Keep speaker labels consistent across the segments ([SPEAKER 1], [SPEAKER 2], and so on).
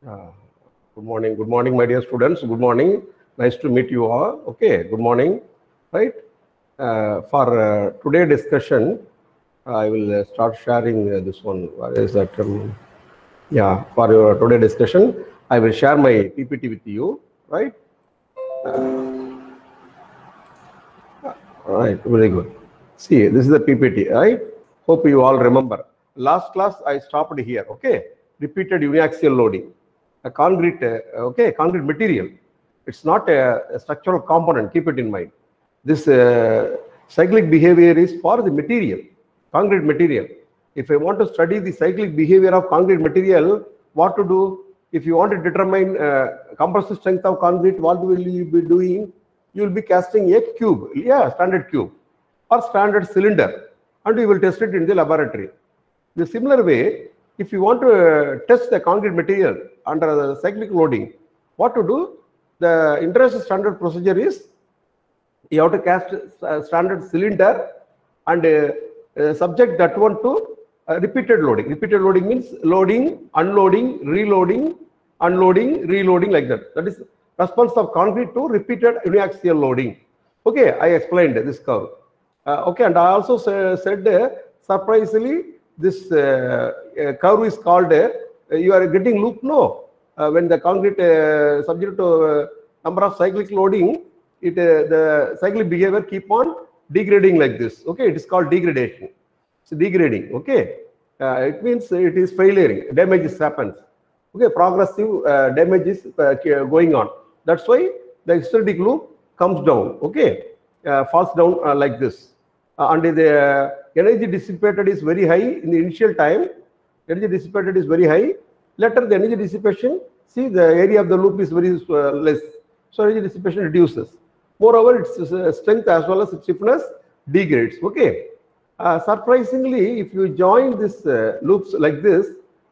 [SPEAKER 1] Uh, Good morning, my dear students. Good morning. Nice to meet you all. Okay, good morning. Right. For today discussion, I will start sharing this one. What is that? Yeah, for your today discussion, I will share my PPT with you. Right. Right. Very good. See, this is the PPT. Right. Hope you all remember. Last class I stopped here. Okay. Repeated uniaxial loading. A concrete, concrete material. It's not a structural component. Keep it in mind. This cyclic behavior is for the material, concrete material. If I want to study the cyclic behavior of concrete material, what to do? If you want to determine compressive strength of concrete, what will you be doing? You will be casting a cube, standard cube or standard cylinder, and you will test it in the laboratory. The similar way, if you want to test the concrete material under the cyclic loading, what to do? The international standard procedure is you have to cast a standard cylinder and subject that one to repeated loading. Repeated loading means loading, unloading, reloading, unloading, reloading, like that. That is response of concrete to repeated uniaxial loading. Okay, I explained this curve. Okay, and I also said surprisingly, this curve is called, you are getting loop, no? When the concrete subject to number of cyclic loading, the cyclic behavior keep on degrading like this. Okay, it is called degradation. It's degrading. Okay, it means it is failing. Damages happens. Okay, progressive damage is going on. That's why the hysteretic loop comes down. Okay, falls down like this, and the energy dissipated is very high in the initial time. Energy dissipated is very high. Later, the energy dissipation, see the area of the loop is very less. So energy dissipation reduces. Moreover, its strength as well as its stiffness degrades. Okay. Surprisingly, if you join this loops like this,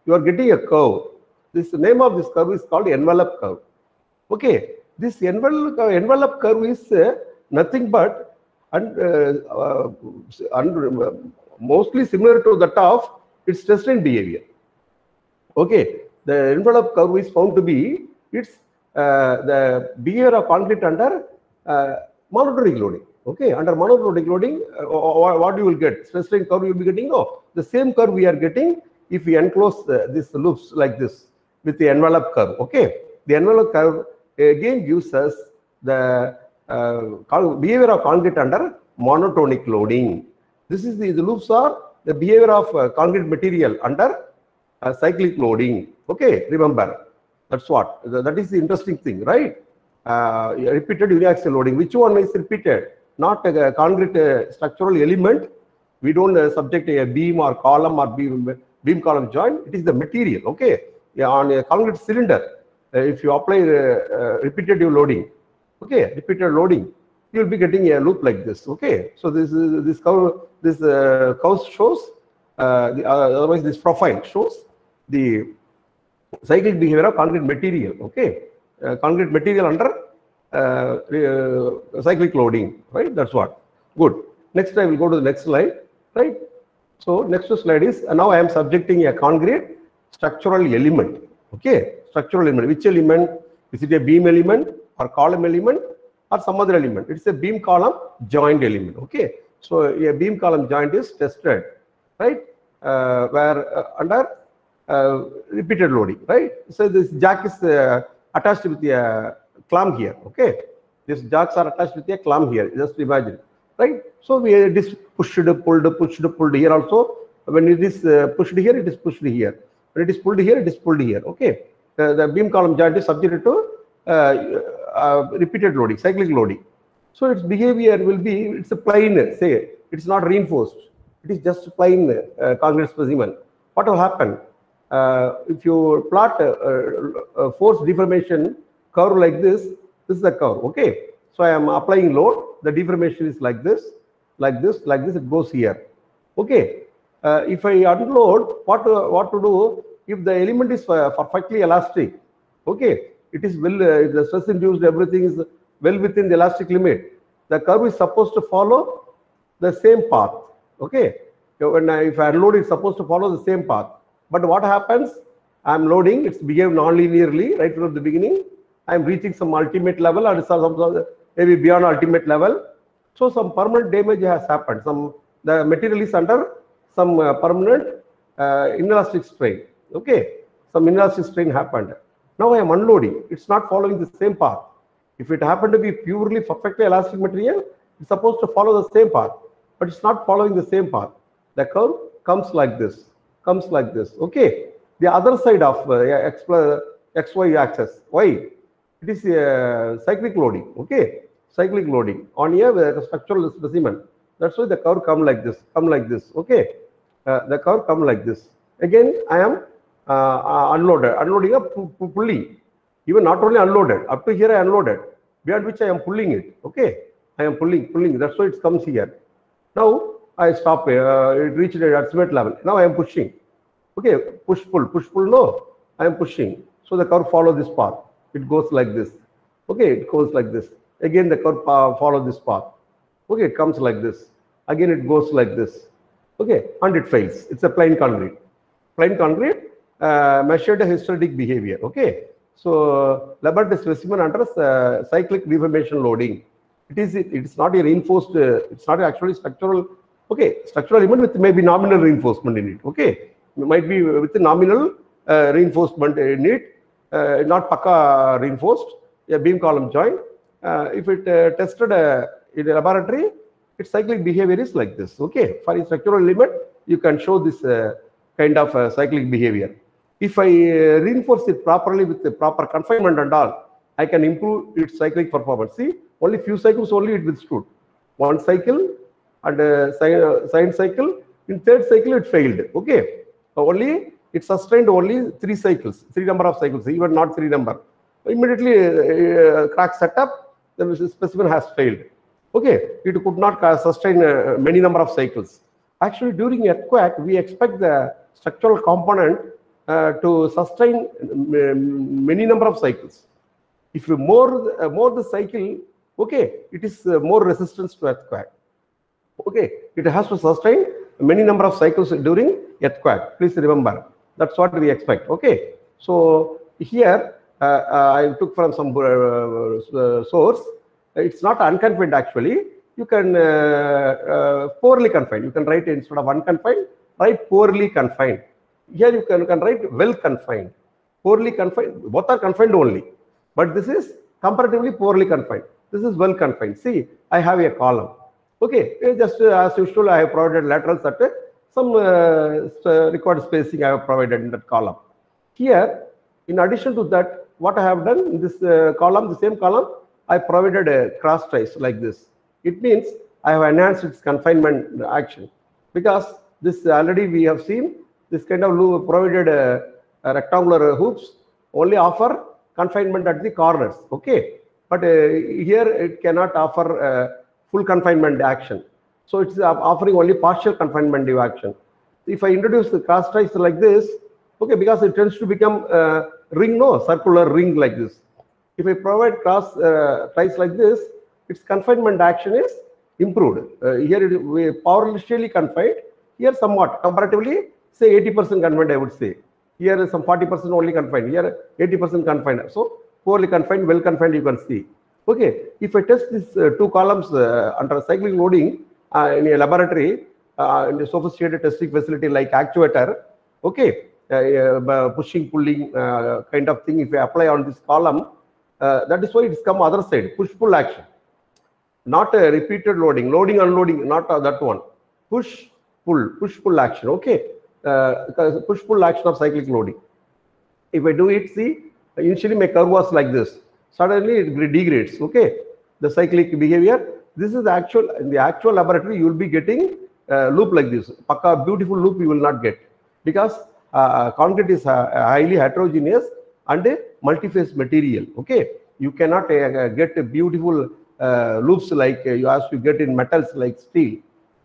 [SPEAKER 1] you are getting a curve. This name of this curve is called envelope curve. Okay. This envelope curve is nothing but mostly similar to that of its stress strain behavior. Okay. The envelope curve is found to be the behavior of concrete under monotonic loading. Okay, under monotonic loading, what you will get? Stress strain curve you will be getting. No, the same curve we are getting if we enclose these loops like this with the envelope curve. Okay, the envelope curve again gives us the behavior of concrete under monotonic loading. This is the loops are the behavior of concrete material under cyclic loading. Okay, remember, that's what. That is the interesting thing, right? Repeated uniaxial loading. Which one is repeated? Not a concrete structural element. We don't subject a beam or column or beam column joint. It is the material. Okay, on a concrete cylinder, if you apply repetitive loading, okay, repeated loading, you will be getting a loop like this. Okay, so this curve shows otherwise this profile shows the cyclic behavior of concrete material. Okay, concrete material under cyclic loading, right? That's what. Good. Next, I will go to the next slide, right? So next slide is now I am subjecting a concrete structural element. Okay, structural element. Which element? Is it a beam element or column element or some other element? It's a beam column joint element. Okay, so a beam column joint is tested, right? Where under repeated loading, right? So this jack is attached with a clamp here. Okay, these jacks are attached with a clamp here. Just imagine, right? So we this pushed, pulled here also. When it is pushed here, it is pushed here. When it is pulled here, it is pulled here. Okay, the beam column joint is subjected to repeated loading, cyclic loading. So its behavior will be, it's a plain, say, it's not reinforced. It is just plain concrete specimen. What will happen? If you plot a force deformation curve like this is the curve. Okay, so I am applying load. The deformation is like this, like this, like this. It goes here. Okay, if I unload, what to do? If the element is perfectly elastic, okay, it is well. The stress induced, everything is well within the elastic limit. The curve is supposed to follow the same path. Okay, if I unload, it's supposed to follow the same path. But what happens? I'm loading, it's behaved non-linearly right from the beginning. I'm reaching some ultimate level or some maybe beyond ultimate level. So some permanent damage has happened. The material is under some permanent inelastic strain. Okay, some inelastic strain happened. Now I am unloading. It's not following the same path. If it happened to be purely perfectly elastic material, it's supposed to follow the same path, but it's not following the same path. The curve comes like this, Okay, the other side of XY axis, Y, it is cyclic loading. Okay, cyclic loading on a structural specimen. That's why the curve come like this, Okay, the curve come like this. Again, I am unloading a pulley. Even not only unloaded, up to here I unloaded, beyond which I am pulling it. Okay, I am pulling. That's why it comes here. Now I stop. It reached at ultimate level. Now I am pushing. Okay, push pull. No, I am pushing. So the curve follows this path. It goes like this. Okay, it goes like this. Again, the curve follows this path. Okay, it comes like this. Again, it goes like this. Okay, and it fails. It's a plain concrete. Plain concrete measured hysteretic behavior. Okay. So laboratory specimen under cyclic deformation loading. It's not a reinforced. It's not actually structural. Okay, structural element with maybe nominal reinforcement in it. Okay, it might be with nominal reinforcement in it, not pakka reinforced. A beam column joint. If it tested in a laboratory, its cyclic behavior is like this. Okay, for a structural element, you can show this kind of cyclic behavior. If I reinforce it properly with the proper confinement and all, I can improve its cyclic performance. See, only few cycles only it withstood. One cycle and second cycle. In third cycle, it failed. Okay, only it sustained only 3 cycles, 3 number of cycles, even not 3 number. Immediately crack set up, the specimen has failed. Okay, it could not sustain many number of cycles. Actually, during earthquake, we expect the structural component to sustain many number of cycles. If you more the cycle, okay, it is more resistance to earthquake. Okay, it has to sustain many number of cycles during earthquake. Please remember, that's what we expect. Okay, so here I took from some source. It's not unconfined actually. You can poorly confined. You can write instead of unconfined, write poorly confined. Here you can write well confined. Poorly confined, both are confined only. But this is comparatively poorly confined. This is well confined. See, I have a column. Okay, just as usual, I have provided laterals at some required spacing I have provided in that column. Here, in addition to that, what I have done in this column, the same column, I provided a cross trace like this. It means I have enhanced its confinement action, because this already we have seen this kind of loop provided rectangular hoops only offer confinement at the corners. Okay, but here it cannot offer full confinement action. So it's offering only partial confinement action. If I introduce the cross trace like this, okay, because it tends to become ring, no, circular ring like this. If I provide cross trace like this, its confinement action is improved. Here it is partially confined. Here somewhat comparatively, say 80% confined, I would say. Here is some 40% only confined. Here 80% confined. So poorly confined, well confined, you can see. Okay, if I test these 2 columns under cyclic loading in a laboratory, in a sophisticated testing facility like actuator, okay, pushing, pulling kind of thing, if I apply on this column, that is why it's come other side, push-pull action. Not a repeated loading, unloading, not that one. Push-pull action, okay. Push-pull action of cyclic loading. If I do it, see, initially my curve was like this. Suddenly it degrades, okay. The cyclic behavior. This is the actual, in the actual laboratory, you will be getting loop like this. Pakka beautiful loop you will not get, because concrete is highly heterogeneous and multi-phase material, okay. You cannot get a beautiful loops like you have to get in metals like steel.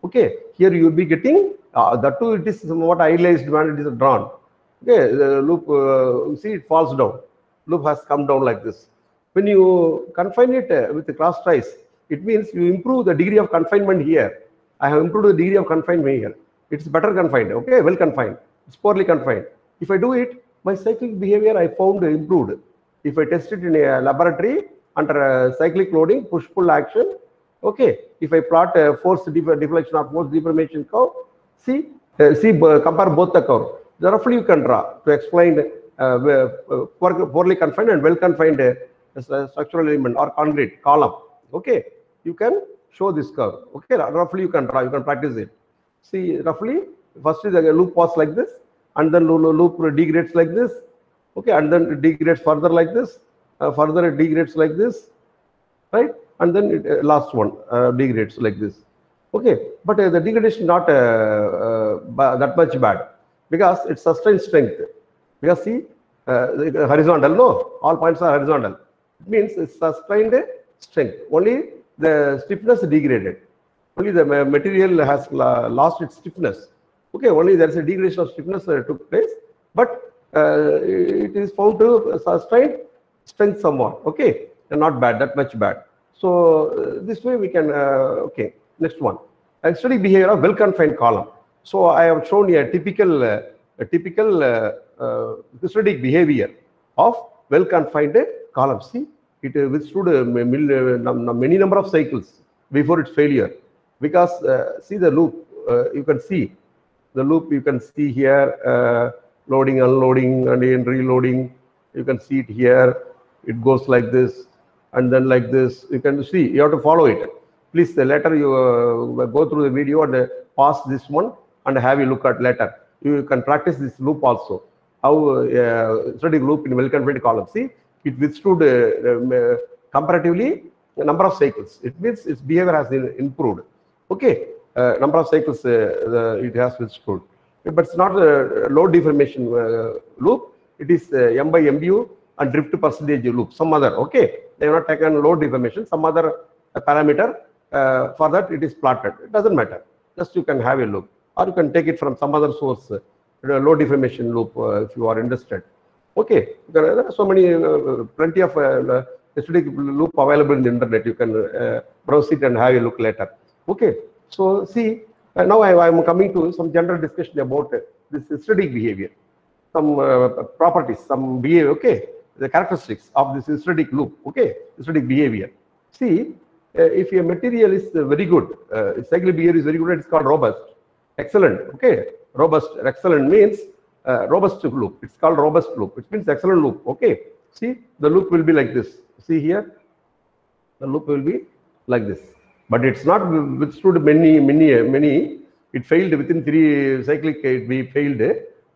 [SPEAKER 1] Okay, here you will be getting that too. It is somewhat idealized when it is drawn. Okay, the loop, see, it falls down. Loop has come down like this. When you confine it with the cross trace, it means you improve the degree of confinement here. I have improved the degree of confinement here. It's better confined. Okay, well confined. It's poorly confined. If I do it, my cyclic behavior I found improved. If I test it in a laboratory under cyclic loading, push-pull action, okay, if I plot a force deflection or force deformation curve, compare both the curve. Roughly you can draw to explain poorly confined and well confined structural element or concrete column. Okay, you can show this curve. Okay, roughly you can draw, you can practice it. See, roughly, first is the loop was like this, and then loop degrades like this. Okay, and then it degrades further like this, further it degrades like this, right? And then it, last one degrades like this. Okay, but the degradation not that much bad, because it sustains strength. Because see, horizontal, no, all points are horizontal. It means it's sustained strength. Only the stiffness degraded. Only the material has lost its stiffness. Okay, only there is a degradation of stiffness took place, but it is found to sustain strength somewhat. Okay, and not bad, that much bad. So this way we can, okay, next one. Aesthetic behavior of well-confined column. So I have shown a typical aesthetic behavior of well-confined column. See, it withstood many number of cycles before its failure. Because see the loop, you can see the loop, you can see here, loading, unloading, and in reloading. You can see it here. It goes like this, and then like this. You can see, you have to follow it. Please, later you go through the video and pause this one and have a look at later. You can practice this loop also. How aesthetic loop in well-confined column. See, it withstood comparatively a number of cycles. It means its behavior has improved. Okay, number of cycles it has withstood. But it's not a load deformation loop. It is M by MU and drift percentage loop, some other. Okay, they have not taken load deformation, some other parameter. For that it is plotted. It doesn't matter. Just you can have a look, or you can take it from some other source, load deformation loop, if you are interested. Okay, there are so many, plenty of aesthetic loop available in the internet. You can browse it and have a look later. Okay, so see, now I am coming to some general discussion about this aesthetic behavior, some properties, some behavior. Okay, the characteristics of this aesthetic loop. Okay, aesthetic behavior. See, if a material is very good, cyclic behavior is very good, it's called robust, excellent. Okay, robust, excellent means robust loop. It's called robust loop. It means excellent loop. Okay, see, the loop will be like this. See here, the loop will be like this. But it's not withstood many. It failed within 3 cyclic. It failed,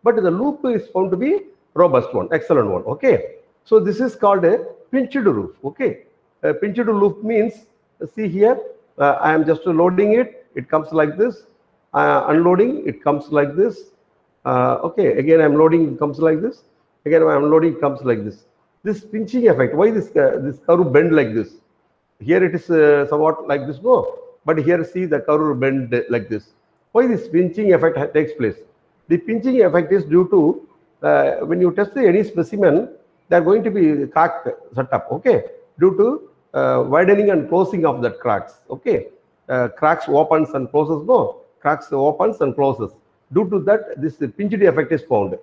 [SPEAKER 1] but the loop is found to be robust one, excellent one. Okay, so this is called a pinched loop. Okay, a pinched loop means, see here, I am just loading it. It comes like this. Unloading, it comes like this. Okay, again I am loading, it comes like this. Again I am loading, it comes like this. This pinching effect. Why this curve bend like this? Here it is somewhat like this, no, but here see the curve bend like this. Why this pinching effect takes place? The pinching effect is due to when you test any specimen, they are going to be cracked set up. Okay, due to widening and closing of the cracks. Okay, cracks opens and closes. No, cracks opens and closes. Due to that, this pinched effect is found.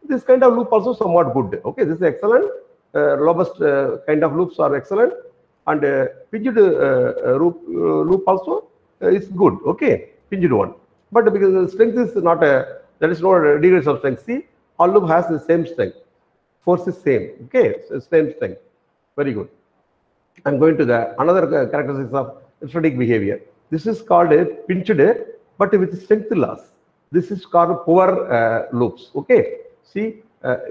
[SPEAKER 1] This kind of loop also somewhat good. Okay, this is excellent. Robust kind of loops are excellent. And pinched loop also is good. Okay, pinched one. But because the strength is not there is no degrees of strength. See, all loop has the same strength. Force is same. Okay, so same strength. Very good. I'm going to the another characteristics of aesthetic behavior. This is called a pinched, but with strength loss. This is called poor loops. Okay, see,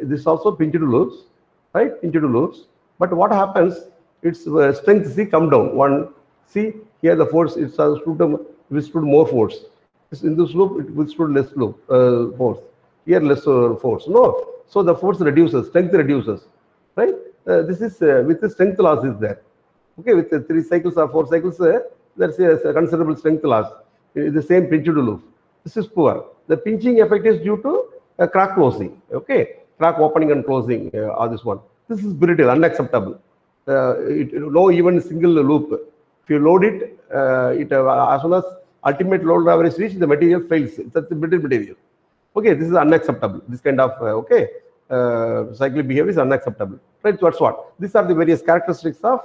[SPEAKER 1] this also pinched loops, right? Pinched loops. But what happens? Its strength, see, come down. One, see here the force, it's withstood more force. In this loop, it withstood less force. Here less force. No, so the force reduces, strength reduces, right? This is with the strength loss is there. Okay, with the 3 cycles or 4 cycles, there's a considerable strength loss. The same pinched loop. This is poor. The pinching effect is due to crack closing. Okay, crack opening and closing. This one. This is brittle, unacceptable. No even single loop. If you load it, as soon as ultimate load level is reached, the material fails. It's a brittle material. Okay, this is unacceptable. This kind of okay. cyclic behavior is unacceptable. Right? So that's what. These are the various characteristics of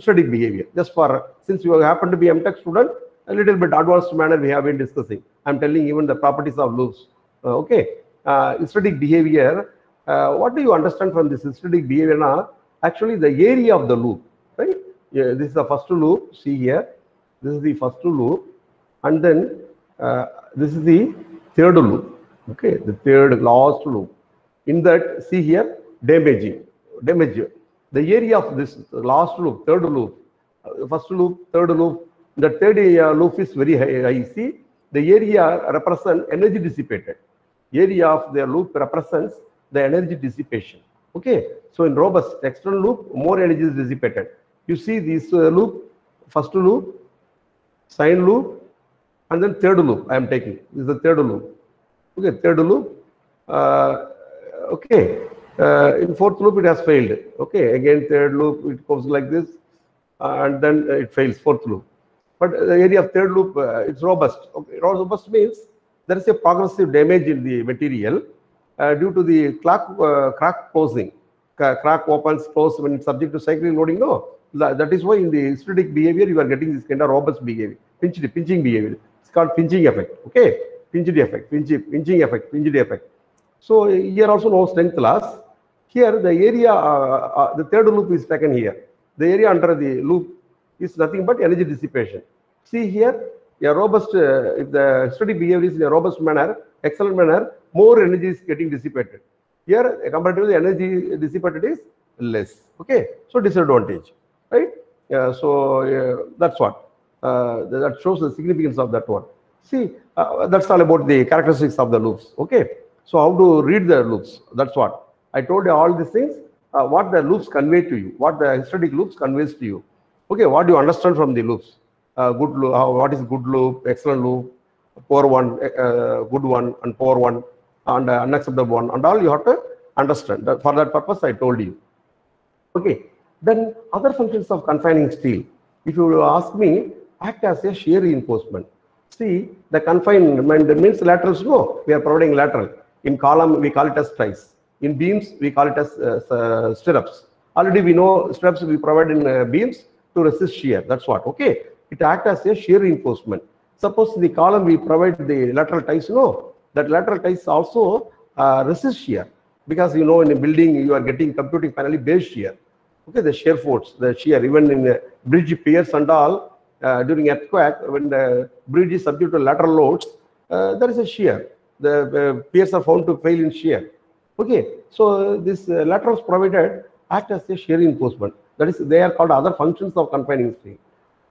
[SPEAKER 1] studic behavior. Just for, since you happen to be MTech student, a little bit advanced manner we have been discussing. I'm telling even the properties of loops. Okay. Studic behavior. What do you understand from this studic behavior now? Actually, the area of the loop, right? Yeah, this is the first loop. See here. This is the first loop, and then this is the third loop. Okay, the third last loop. In that, see here, damage. The area of this last loop, third loop, first loop, third loop. The third loop is very high. See, the area represents energy dissipated. Area of the loop represents the energy dissipation. Okay, so in robust external loop, more energy is dissipated. You see this loop, first loop, sine loop, and then third loop I am taking. This is the third loop. Okay, third loop. Okay, in fourth loop it has failed. Okay, again third loop, it goes like this, and then it fails, fourth loop. But the area of third loop, it's robust. Okay, robust means there is a progressive damage in the material due to the crack closing. Crack opens, close when it's subject to cyclic loading. No, that is why in the studic behavior you are getting this kind of robust behavior, pinching behavior. It's called pinching effect. Okay, pinched effect, pinching effect, pinched effect. So here also no strength loss. Here the area, the third loop is taken here. The area under the loop is nothing but energy dissipation. See here, a robust, if the studic behavior is in a robust manner, excellent manner, more energy is getting dissipated. Here, comparatively, the energy dissipated is less. Okay, so disadvantage, right? So that's what. That shows the significance of that one. See, that's all about the characteristics of the loops. Okay, so how to read the loops? That's what I told you. All these things, what the loops convey to you, what the studic loops conveys to you. Okay, what do you understand from the loops? Good loop. What is good loop? Excellent loop. Poor one, good one, and poor one, and unacceptable one, and all you have to understand. For that purpose, I told you. Okay. Then other functions of confining steel. If you ask me, act as a shear reinforcement. See, the confinement means laterals. No, we are providing lateral. In column, we call it as ties. In beams, we call it as stirrups. Already we know stirrups we provide in beams to resist shear. That's what. Okay. It acts as a shear reinforcement. Suppose the column we provide the lateral ties. No, that lateral ties also resist shear, because you know in a building you are getting computing finally base shear. Okay, the shear force, the shear, even in the bridge piers and all, during earthquake, when the bridge is subject to lateral loads, there is a shear. The piers are found to fail in shear. Okay, so this laterals provided act as a shear reinforcement. That is, they are called other functions of confining steel.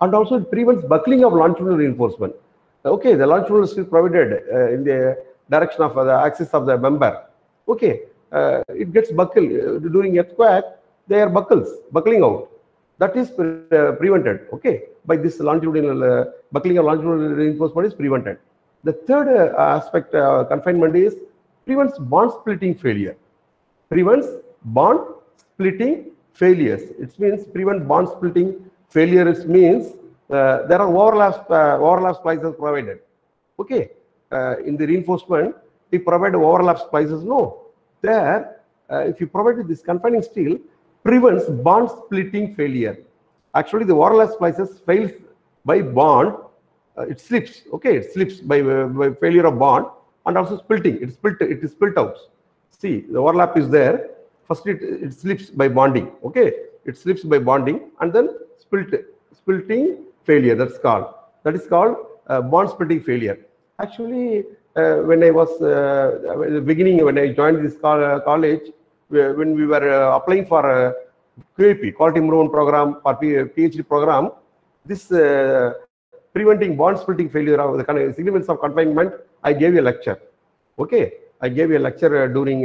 [SPEAKER 1] And also it prevents buckling of longitudinal reinforcement. Okay, the longitudinal steel provided in the direction of the axis of the member. Okay, it gets buckled during earthquake. They are buckling out. That is prevented. Okay, by this longitudinal buckling of longitudinal reinforcement is prevented. The third aspect confinement is prevents bond splitting failure. Prevents bond splitting failures. It means prevent bond splitting failures means there are overlap splices provided. Okay, in the reinforcement we provide overlap splices. No, there if you provide this confining steel, prevents bond splitting failure. Actually, the overlap splices fails by bond. It slips. Okay, it slips by failure of bond, and also splitting. It is split out. See, the overlap is there. First, it slips by bonding. Okay, it slips by bonding, and then splitting failure. That is called bond splitting failure. Actually, when I was at the beginning, when I joined this college, when we were applying for QAP, Quality Improvement Program, or PhD program, this preventing bond splitting failure of the significance of confinement, I gave a lecture. Okay, I gave a lecture during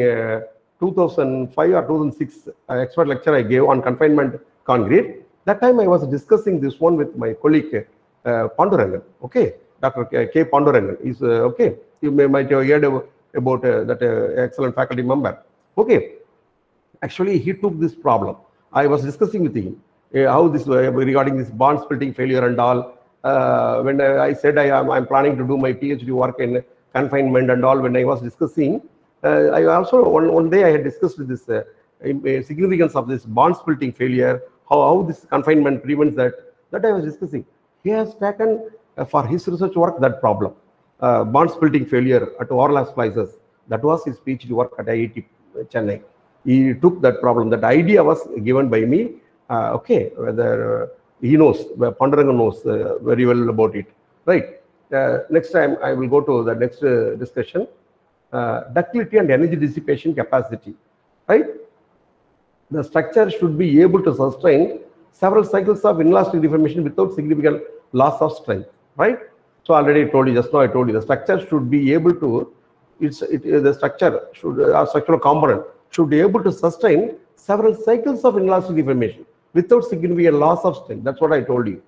[SPEAKER 1] 2005 or 2006 expert lecture I gave on confinement concrete. That time I was discussing this one with my colleague Pandurangan. Okay, Dr. K. Pandurangan is okay. You might have heard about that excellent faculty member. Okay, actually he took this problem. I was discussing with him how this regarding this bond splitting failure and all. When I said I'm planning to do my PhD work in confinement and all, when I was discussing, I also, one day I had discussed this significance of this bond splitting failure, how this confinement prevents that. That I was discussing. He has taken for his research work that problem, bond splitting failure at overlap splices. That was his PhD work at IIT Chennai. He took that problem. That idea was given by me. Okay, whether he knows, Panduranga knows very well about it, right? Next time I will go to the next discussion. Ductility and energy dissipation capacity, right? The structure should be able to sustain several cycles of inelastic deformation without significant loss of strength, right? So already I told you, just now I told you, the structure should be able to, the structure should, our structural component should be able to sustain several cycles of inelastic deformation without significant loss of strength. That's what I told you.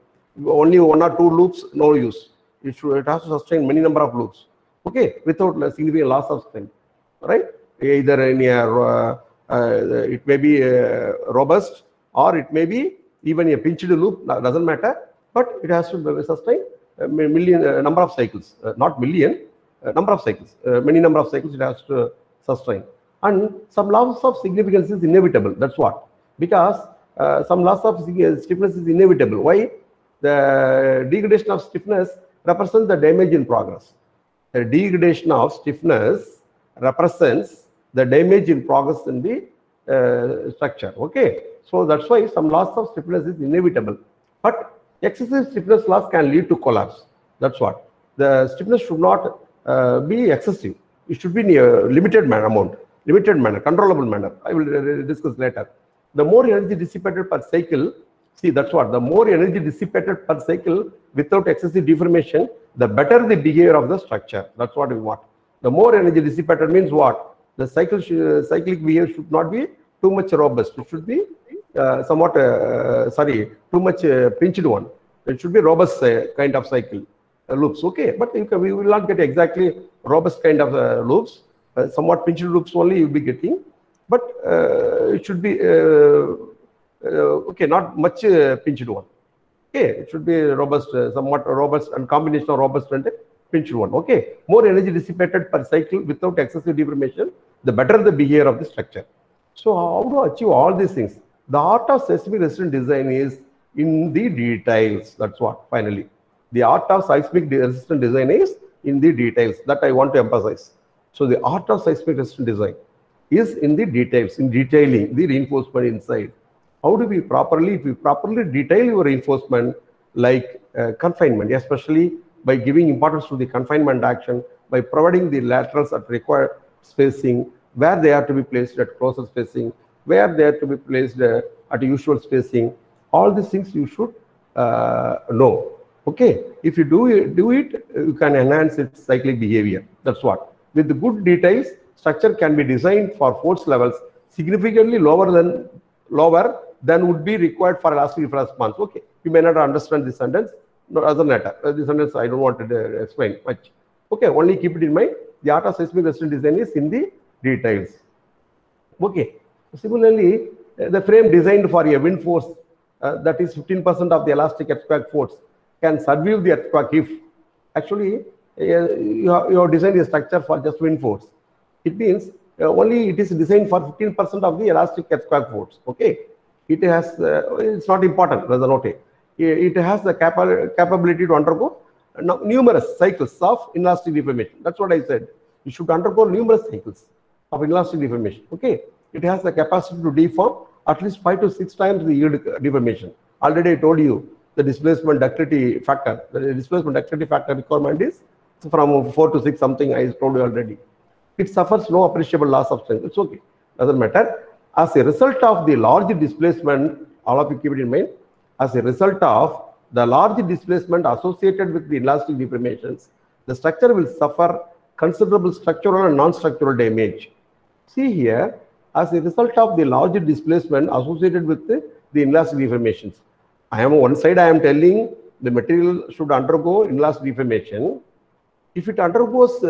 [SPEAKER 1] Only one or two loops, no use. It has to sustain many number of loops, okay, without significant loss of strength, right? Either in a, it may be robust, or it may be even a pinched loop, doesn't matter, but it has to sustain a million number of cycles, not million, number of cycles, many number of cycles it has to sustain. And some loss of significance is inevitable. That's what, because some loss of stiffness is inevitable. Why? The degradation of stiffness represents the damage in progress. The degradation of stiffness represents the damage in progress in the structure. Okay, so that's why some loss of stiffness is inevitable, but excessive stiffness loss can lead to collapse. That's what. The stiffness should not be excessive. It should be in a limited manner, controllable manner. I will discuss later. The more energy dissipated per cycle, see, that's what, the more energy dissipated per cycle without excessive deformation, the better the behavior of the structure. That's what we want. The more energy dissipated means what? The cyclic behavior should not be too much robust. It should be somewhat, too much pinched one. It should be robust kind of cycle loops. Okay, but we will not get exactly robust kind of loops. Somewhat pinched loops only you will be getting, but it should be okay, not much pinched one. Okay, it should be robust, somewhat robust, and combination of robust and pinched one. Okay, more energy dissipated per cycle without excessive deformation, the better the behavior of the structure. So how to achieve all these things? The art of seismic resistant design is in the details. That's what, finally. The art of seismic resistant design is in the details. That I want to emphasize. So the art of seismic resistant design is in the details, in detailing the reinforcement inside. How do we properly, if we properly detail your reinforcement, like confinement, especially by giving importance to the confinement action, by providing the laterals at required spacing, where they are to be placed at closer spacing, where they are to be placed at usual spacing, all these things you should know. Okay, if you do it, you can enhance its cyclic behavior. That's what. With the good details, structure can be designed for force levels significantly lower than would be required for elastic response. Okay, you may not understand this sentence. No, doesn't matter. This sentence I don't want to explain much. Okay, only keep it in mind. The art of seismic resistant design is in the details. Okay. Similarly, the frame designed for a wind force that is 15% of the elastic earthquake force can survive the earthquake if actually you have designed a structure for just wind force. It means only it is designed for 15% of the elastic earthquake force. Okay, it has it's not important. Rather note it has the capability to undergo numerous cycles of inelastic deformation. That's what I said. You should undergo numerous cycles of inelastic deformation. Okay, it has the capacity to deform at least 5 to 6 times the yield deformation. Already I told you the displacement ductility factor. The displacement ductility factor requirement is from 4 to 6 something. I told you already. It suffers no appreciable loss of strength. It's okay, doesn't matter. As a result of the large displacement, all of you keep it in mind. As a result of the large displacement associated with the inelastic deformations, the structure will suffer considerable structural and non-structural damage. See here, as a result of the large displacement associated with the inelastic deformations, I am one side I am telling the material should undergo inelastic deformation. If it undergoes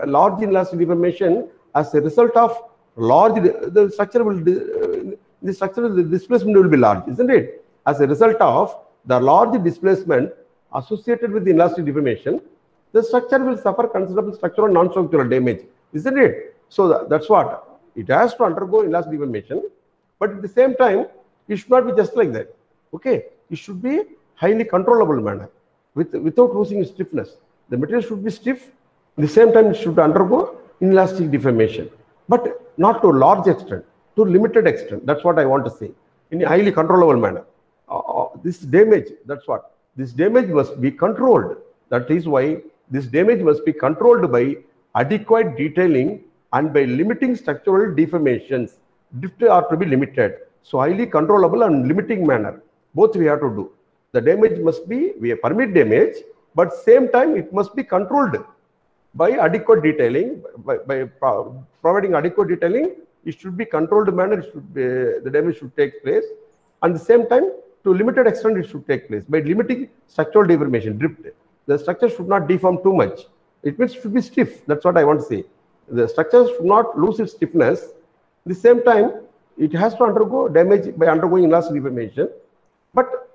[SPEAKER 1] large inelastic deformation as a result of large, the structure will the displacement will be large, isn't it? As a result of the large displacement associated with the inelastic deformation, the structure will suffer considerable structural and non-structural damage, isn't it? So that's what it has to undergo inelastic deformation, but at the same time, it should not be just like that. Okay, it should be highly controllable manner without losing its stiffness. The material should be stiff. At the same time, it should undergo inelastic deformation, but not to a large extent, to limited extent. That's what I want to say. In a highly controllable manner. This damage, that's what. This damage must be controlled. That is why this damage must be controlled by adequate detailing and by limiting structural deformations. Drift are to be limited. So highly controllable and limiting manner. Both we have to do. The damage must be, we permit damage, but same time it must be controlled by adequate detailing, by providing adequate detailing. It should be controlled manner. It should be, the damage should take place, and at the same time, to limited extent, it should take place by limiting structural deformation, drift. The structure should not deform too much. It means it should be stiff. That's what I want to say. The structure should not lose its stiffness. At the same time, it has to undergo damage by undergoing inelastic deformation, but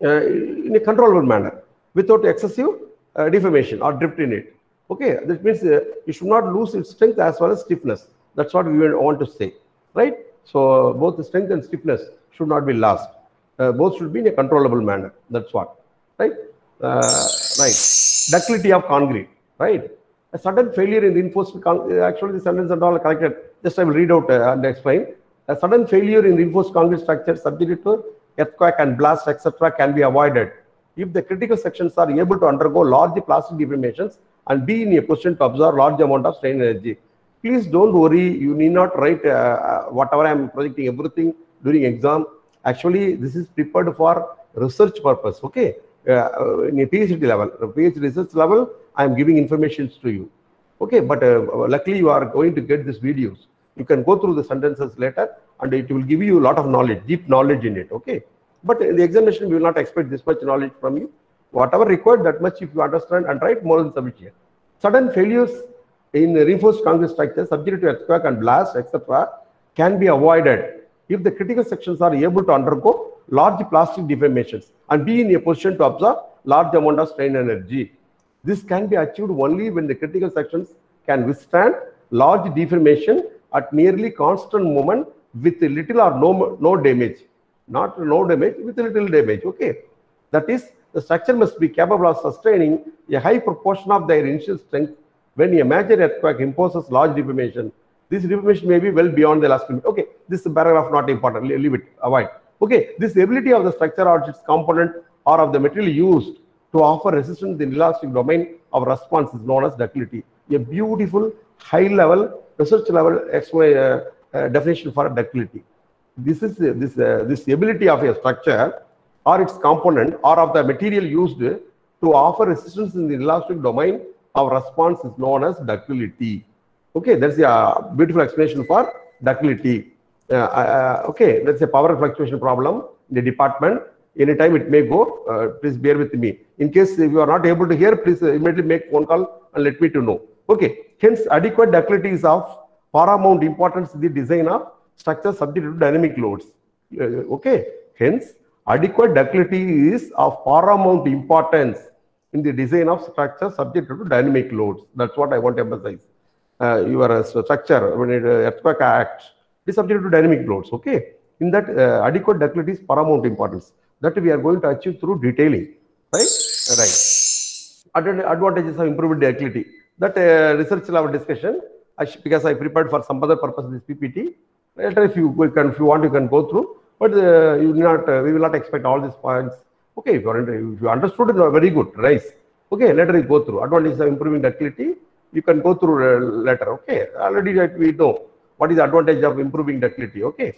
[SPEAKER 1] in a controllable manner, without excessive deformation or drift in it. Okay, that means it should not lose its strength as well as stiffness. That's what we want to say, right? So both the strength and stiffness should not be lost. Both should be in a controllable manner. That's what, right? Right. Ductility of concrete, right? A sudden failure in reinforced concrete. Actually, the sentence and all are connected. Just I will read out and explain. A sudden failure in reinforced concrete structure subject to earthquake and blast, etc., can be avoided if the critical sections are able to undergo large plastic deformations and be in a position to absorb large amount of strain energy. Please don't worry. You need not write whatever I am projecting everything during exam. Actually, this is prepared for research purpose. Okay, in a PhD level, PhD research level, I am giving information to you. Okay, but luckily you are going to get these videos. You can go through the sentences later, and it will give you a lot of knowledge, deep knowledge in it. Okay, but in the examination, we will not expect this much knowledge from you. Whatever required, that much if you understand and write, more than sufficient. Sudden failures in reinforced concrete structures subject to earthquake and blast, etc., can be avoided if the critical sections are able to undergo large plastic deformations and be in a position to absorb large amount of strain energy. This can be achieved only when the critical sections can withstand large deformation at nearly constant moment with little or no damage. Not no damage, with little damage. Okay, that is, the structure must be capable of sustaining a high proportion of their initial strength when a major earthquake imposes large deformation. This deformation may be well beyond the last limit. Okay, this paragraph not important. Leave it. Avoid. Okay, this ability of the structure or its component or of the material used to offer resistance in the elastic domain of response is known as ductility. A beautiful high-level, research-level definition for ductility. This is this ability of a structure or its component or of the material used to offer resistance in the elastic domain of response is known as ductility. Okay, that's a beautiful explanation for ductility. Okay, that's a power fluctuation problem in the department. Anytime it may go, please bear with me. In case if you are not able to hear, please immediately make phone call and let me to know. Okay, hence adequate ductility is of paramount importance in the design of structures subject to dynamic loads. Okay, hence adequate ductility is of paramount importance in the design of structures subject to dynamic loads. That's what I want to emphasize. Your structure, when it earthquake acts, is subject to dynamic loads. Okay, in that adequate ductility is paramount importance. That we are going to achieve through detailing. Right? Right. Advantages of improved ductility. That research level discussion, because I prepared for some other purpose this PPT. Later, if you want, you can go through. But you not, we will not expect all these points. Okay, if you understood it, very good. Nice. Okay, later you go through advantages of improving ductility. You can go through later. Okay, already we know what is the advantage of improving ductility. Okay,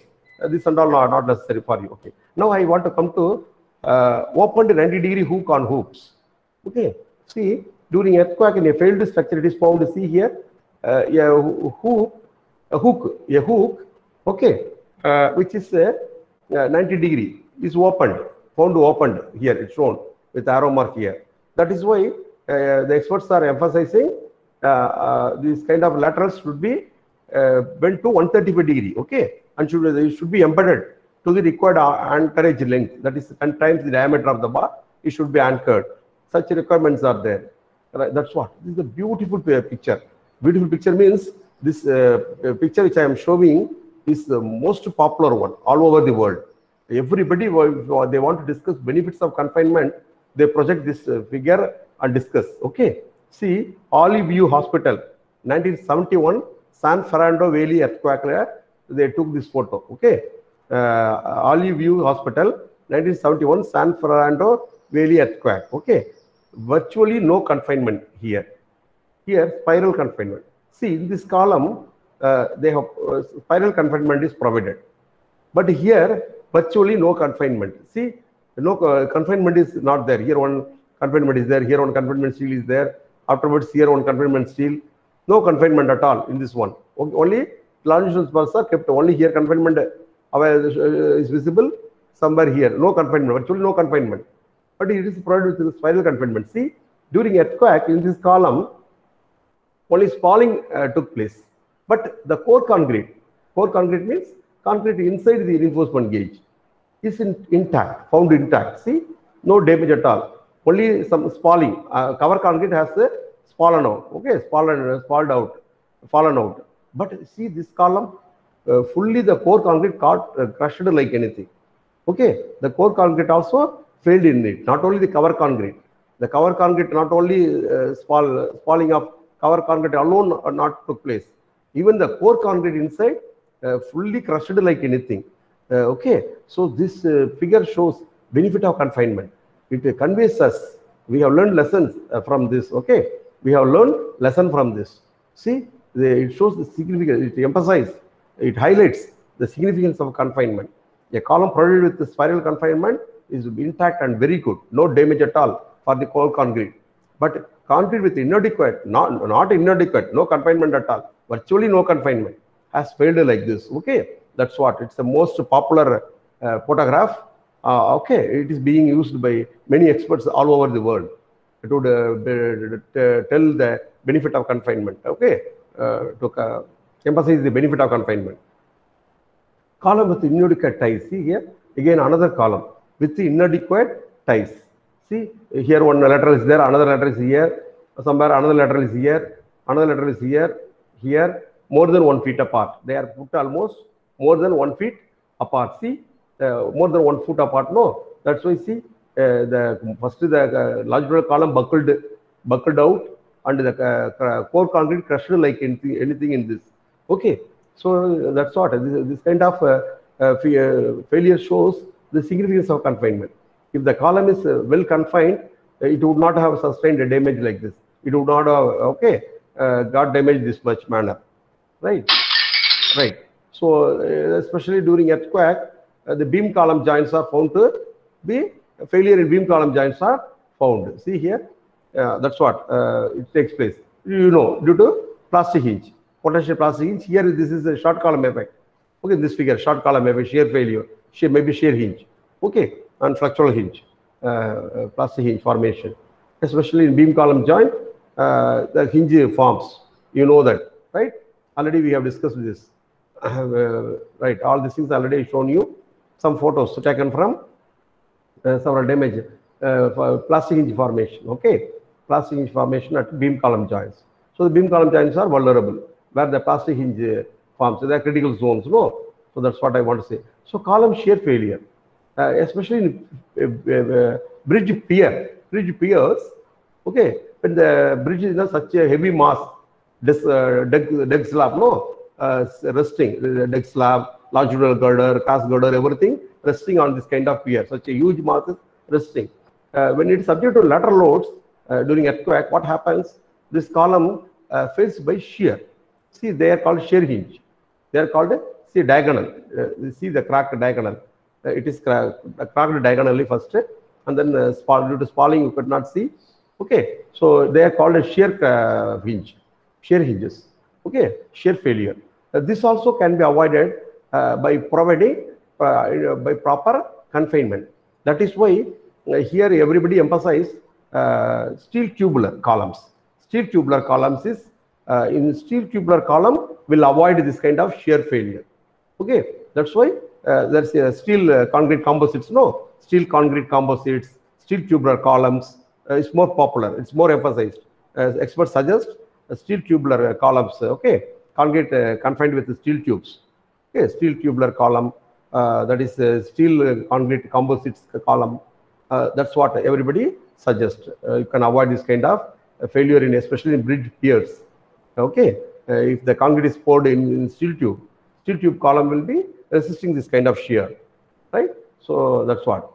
[SPEAKER 1] this and all are not necessary for you. Okay, now I want to come to opened 90-degree hook on hoops. Okay, see, during earthquake in a failed structure, it is found. See here, a hook. Okay, which is 90-degree is opened, found opened here. It's shown with arrow mark here. That is why the experts are emphasizing these kind of laterals should be bent to 135 degree. Okay, and should be embedded to the required anchorage length. That is 10 times the diameter of the bar. It should be anchored. Such requirements are there. That's what. This is a beautiful picture. Beautiful picture means This picture which I am showing is the most popular one all over the world. Everybody, they want to discuss benefits of confinement, they project this figure and discuss. Okay, see, Olive View Hospital, 1971, San Fernando Valley earthquake. They took this photo. Okay, Olive View Hospital, 1971, San Fernando Valley earthquake. Okay, virtually no confinement here. Here, spiral confinement. See, in this column, they have spiral confinement is provided, but here virtually no confinement. See, no confinement is not there. Here one confinement is there. Here one confinement seal is there. Afterwards, here one confinement seal. No confinement at all in this one. Only longitudinal spurs are kept. Only here confinement is visible. Somewhere here, no confinement. Virtually no confinement. But it is provided with the spiral confinement. See, during earthquake in this column, only spalling took place. But the core concrete means concrete inside the reinforcement gauge is intact, found intact. See, no damage at all. Only some spalling. Cover concrete has fallen out. Okay, fallen out. But see this column, fully the core concrete got crushed like anything. Okay, the core concrete also failed in it. Not only the cover concrete. The cover concrete not only spalling of cover concrete alone not took place. Even the core concrete inside fully crushed like anything. Okay, so this figure shows benefit of confinement. It conveys us. We have learned lessons from this. Okay, we have learned lesson from this. See, it shows the significance. It emphasizes, it highlights the significance of confinement. A column provided with the spiral confinement is intact and very good. No damage at all for the core concrete. But concrete with inadequate, not inadequate, no confinement at all, virtually no confinement, has failed like this. Okay, that's what. It's the most popular photograph. Okay, it is being used by many experts all over the world to tell the benefit of confinement. Okay, to emphasize the benefit of confinement. Column with inadequate ties. See here, again another column with the inadequate ties. See, here one letter is there, another letter is here, somewhere another letter is here, another letter is here, here, more than 1 feet apart. They are put almost more than 1 feet apart. See, more than 1 foot apart. No, that's why see, the first the longitudinal column buckled out, and the core concrete crushed like anything in this. Okay, so that's what this kind of failure shows the significance of confinement. If the column is well confined, it would not have sustained a damage like this. It would not have got damaged this much manner, right? Right. So especially during earthquake, the beam column joints are found to be failure in beam column joints are found. See here, that's what it takes place. You know, due to plastic hinge, potential plastic hinge. Here, this is a short column effect. Okay, this figure, short column effect, shear failure, maybe shear hinge. Okay, and structural hinge, plastic hinge formation, especially in beam column joint, the hinge forms. You know that, right? Already we have discussed this. Right, all these things already shown you. Some photos taken from several damage plastic hinge formation. Okay, plastic hinge formation at beam column joints. So the beam column joints are vulnerable where the plastic hinge forms. So they are critical zones. No, so that's what I want to say. So column shear failure, especially in bridge piers. Okay, when the bridge is such a heavy mass, this deck slab, no. Resting, the deck slab, longitudinal girder, cast girder, everything resting on this kind of pier. Such a huge mass is resting. When it is subject to lateral loads during earthquake, what happens? This column fails by shear. See, they are called shear hinge. They are called diagonal. See the cracked diagonal. It is cracked diagonally first, and then due to spalling you could not see. Okay, so they are called a shear hinge, shear hinges. Okay, shear failure. This also can be avoided by providing by proper confinement. That is why here everybody emphasize steel tubular columns. Steel tubular columns is in steel tubular column will avoid this kind of shear failure. Okay, that's why there's steel concrete composites. No, steel concrete composites, steel tubular columns is more popular. It's more emphasized. As experts suggest, steel tubular columns. Okay. concrete confined with steel tubes. Okay, steel tubular column, that is steel concrete composites column. That's what everybody suggests. You can avoid this kind of failure in, especially in bridge piers. Okay, if the concrete is poured in steel tube column will be resisting this kind of shear, right? So that's what.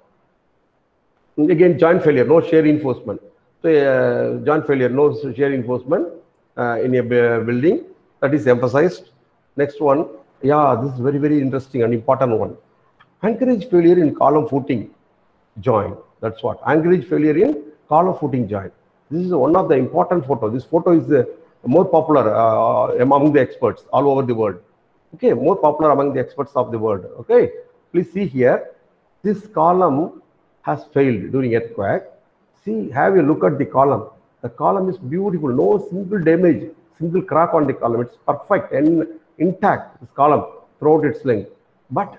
[SPEAKER 1] Again, joint failure, no shear reinforcement. So joint failure, no shear reinforcement in a building, that is emphasized. Next one, yeah, this is very, very interesting and important one. Anchorage failure in column footing joint. That's what. Anchorage failure in column footing joint. This is one of the important photos. This photo is more popular among the experts all over the world. Okay, more popular among the experts of the world. Okay, please see here. This column has failed during earthquake. See, have a look at the column. The column is beautiful. No single damage, single crack on the column. It's perfect and intact. This column throughout its length. But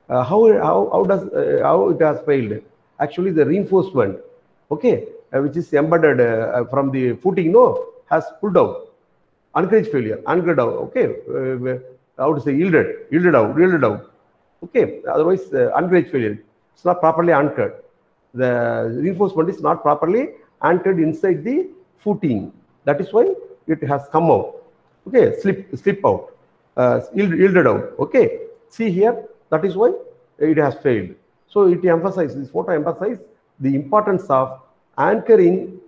[SPEAKER 1] how it has failed? Actually, the reinforcement, okay, which is embedded from the footing, has pulled out. Anchorage failure, anchored out. Okay, I would say yielded out. Okay, otherwise anchorage failure. It's not properly anchored. The reinforcement is not properly anchored inside the footing. That is why it has come out. Okay, slip out, yielded out. Okay, see here. That is why it has failed. So it emphasizes, this photo emphasizes the importance of anchoring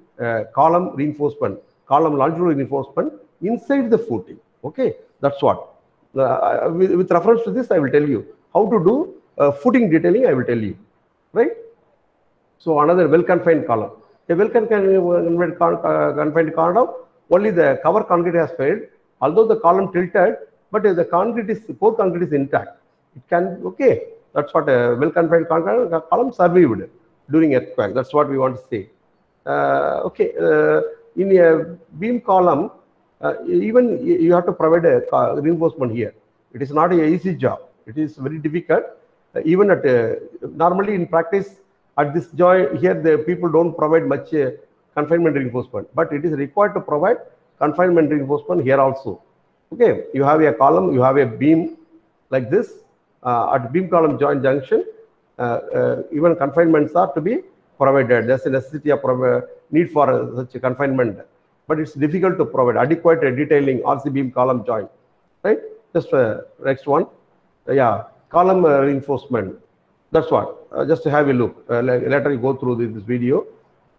[SPEAKER 1] column reinforcement, column longitudinal reinforcement inside the footing. Okay, that's what. With reference to this, I will tell you how to do footing detailing. I will tell you, right? So another well-confined column. A well-confined column, only the cover concrete has failed. Although the column tilted, but the core concrete is intact. It can, okay, that's what a well-confined column survived during earthquake. That's what we want to say. Okay, in a beam column, even you have to provide a reinforcement here. It is not an easy job. It is very difficult. Even at normally in practice at this joint here, the people don't provide much confinement reinforcement, but it is required to provide confinement reinforcement here also. Okay, you have a column, you have a beam like this. At beam column joint junction, even confinements are to be provided. There's a necessity of need for such a confinement, but it's difficult to provide adequate detailing RC beam column joint. Right? Just next one, yeah, column reinforcement. That's what. Just to have a look. Later you go through this video.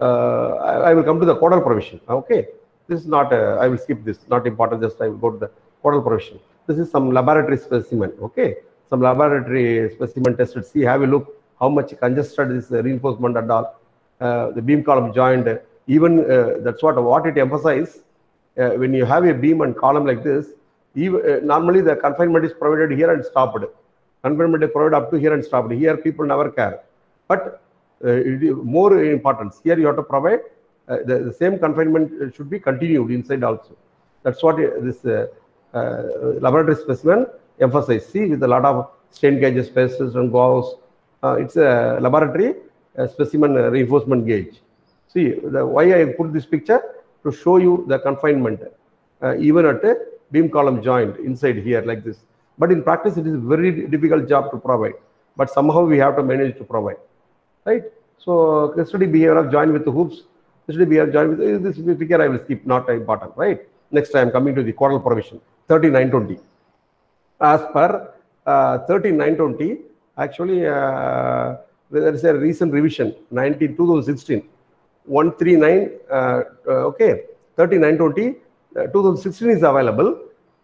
[SPEAKER 1] I will come to the caudal provision. Okay, this is not. I will skip this. Not important. Just I will go to the caudal provision. This is some laboratory specimen. Okay. Some laboratory specimen tested. See, have a look how much congested is reinforcement and all. The beam column joint, even that's what it emphasizes. When you have a beam and column like this, normally the confinement is provided here and stopped. Confinement is provided up to here and stopped. Here people never care. But more importance, here you have to provide the same confinement should be continued inside also. That's what this laboratory specimen emphasize. See, with a lot of strain gauge spaces and gauze, it's a laboratory specimen reinforcement gauge. See, why I put this picture to show you the confinement, even at a beam column joint inside here like this. But in practice, it is a very difficult job to provide. But somehow we have to manage to provide, right? So custody behavior of joint with the hoops, custody behavior joint with this figure I will skip, not important, right? Next I am coming to the caudal provision, 3920. As per 13920, actually there is a recent revision, 2016, 139, okay, 3920, 2016 is available.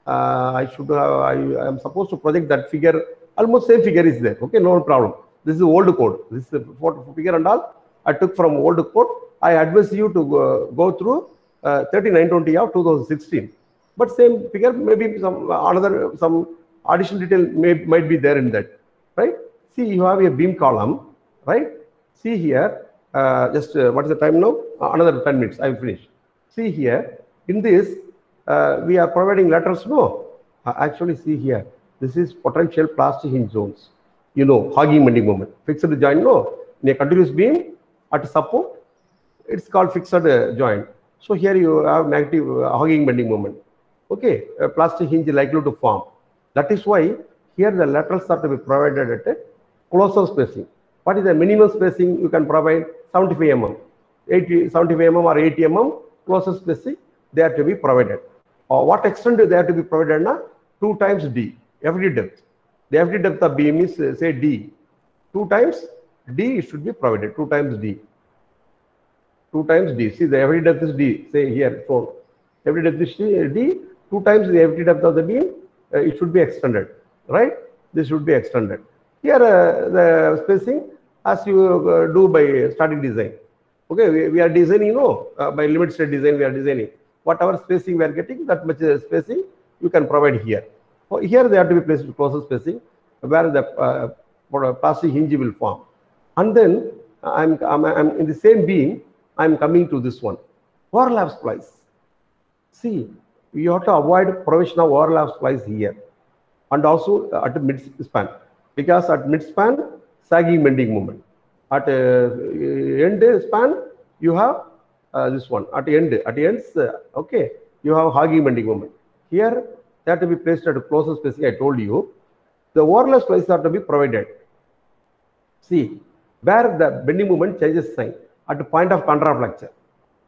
[SPEAKER 1] I am supposed to project that figure, almost same figure is there, okay, no problem. This is old code, this is the figure and all, I took from old code. I advise you to go through 3920 of 2016. But same figure, maybe some additional detail might be there in that, right? See, you have a beam column, right? See here, what is the time now? Another 10 minutes, I will finish. See here, in this, we are providing laterals, no? Actually, see here, this is potential plastic hinge zones. You know, hogging bending moment. Fixed joint, no? In a continuous beam, at support, it's called fixed joint. So here you have negative hogging bending moment. Okay, a plastic hinge likely to form. That is why here the laterals are to be provided at a closer spacing. What is the minimum spacing you can provide? 75 mm, 75 mm or 80 mm closer spacing they are to be provided. What extent they are to be provided? 2 times D, FD depth. The FD depth of beam is say D. 2 times D should be provided, 2 times D. 2 times D. See, the FD depth is D. Say here, so FD depth is D. 2 times the FD depth of the beam, it should be extended, right? This should be extended. Here, the spacing, as you do by static design. Okay, we are designing, by limit state design, we are designing. Whatever spacing we are getting, that much spacing you can provide here. Here, they have to be placed closer spacing where the plastic hinge will form. And then, I'm in the same beam, I'm coming to this one, overlap splice. See, you have to avoid provision of overlap splice here and also at mid span, because at mid span, sagging bending moment. At end span, you have this one. At ends, okay, you have hogging bending moment. Here, they have to be placed at a closer spacing. I told you, the overlap splice are to be provided. See, where the bending moment changes sign at the point of contraflexure.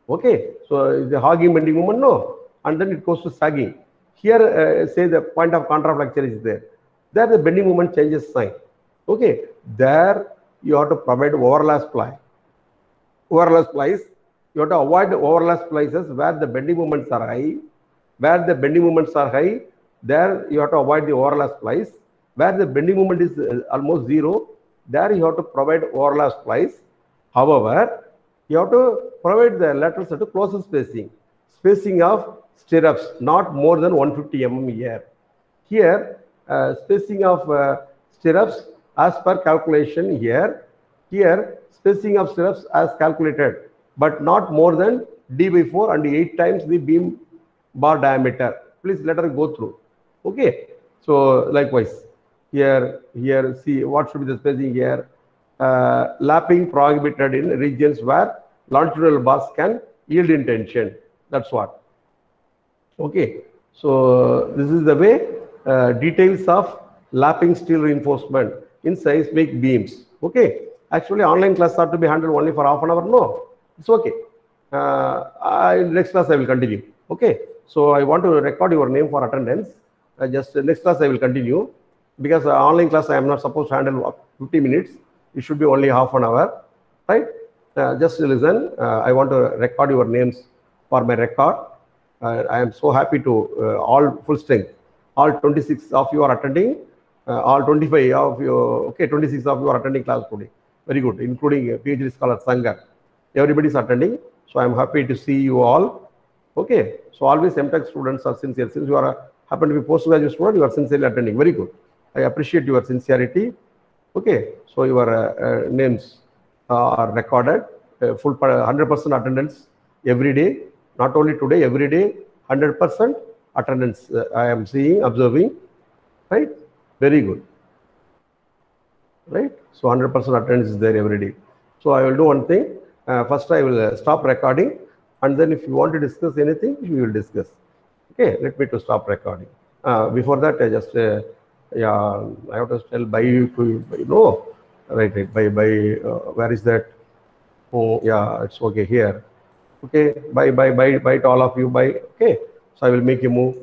[SPEAKER 1] Okay, so the hogging bending moment, no, and then it goes to sagging. Here, say the point of contraflexure is there. There the bending moment changes sign. Okay, there you have to provide overlap splice. Overlap splice, you have to avoid overlap splices where the bending moments are high. Where the bending moments are high, there you have to avoid the overlap splice. Where the bending moment is almost zero, there you have to provide overlap splice. However, you have to provide the laterals at a closer spacing. Spacing of stirrups, not more than 150 mm here. Here, spacing of stirrups as per calculation here. Here, spacing of stirrups as calculated, but not more than D/4 and 8 times the beam bar diameter. Please let her go through. Okay. So likewise, here, see what should be the spacing here. Lapping prohibited in regions where longitudinal bars can yield in tension. That's what. Okay. So this is the way details of lapping steel reinforcement in seismic beams. Okay. Actually, online class are to be handled only for half an hour. No, it's okay. Next class I will continue. Okay. So I want to record your name for attendance. Just next class I will continue, because online class I am not supposed to handle 50 minutes. It should be only half an hour, right? Just listen. I want to record your names for my record. I am so happy to all full strength. All 26 of you are attending. All 25 of you, okay, 26 of you are attending class today. Very good, including PhD scholar Sangar. Everybody is attending. So I am happy to see you all. Okay. So always MTech students are sincere. Since you are happen to be postgraduate student, you are sincerely attending. Very good. I appreciate your sincerity. Okay. So your names are recorded. Full 100% attendance every day. Not only today, every day, 100% attendance. I am seeing, observing. Right. Very good. Right. So 100% attendance is there every day. So I will do one thing. First, I will stop recording, and then if you want to discuss anything, we will discuss. Okay, let me to stop recording. Before that, I just yeah, I have to tell by right, by where is that? Oh, yeah, it's okay here. Okay, bye to all of you. Bye. Okay, so I will make you move.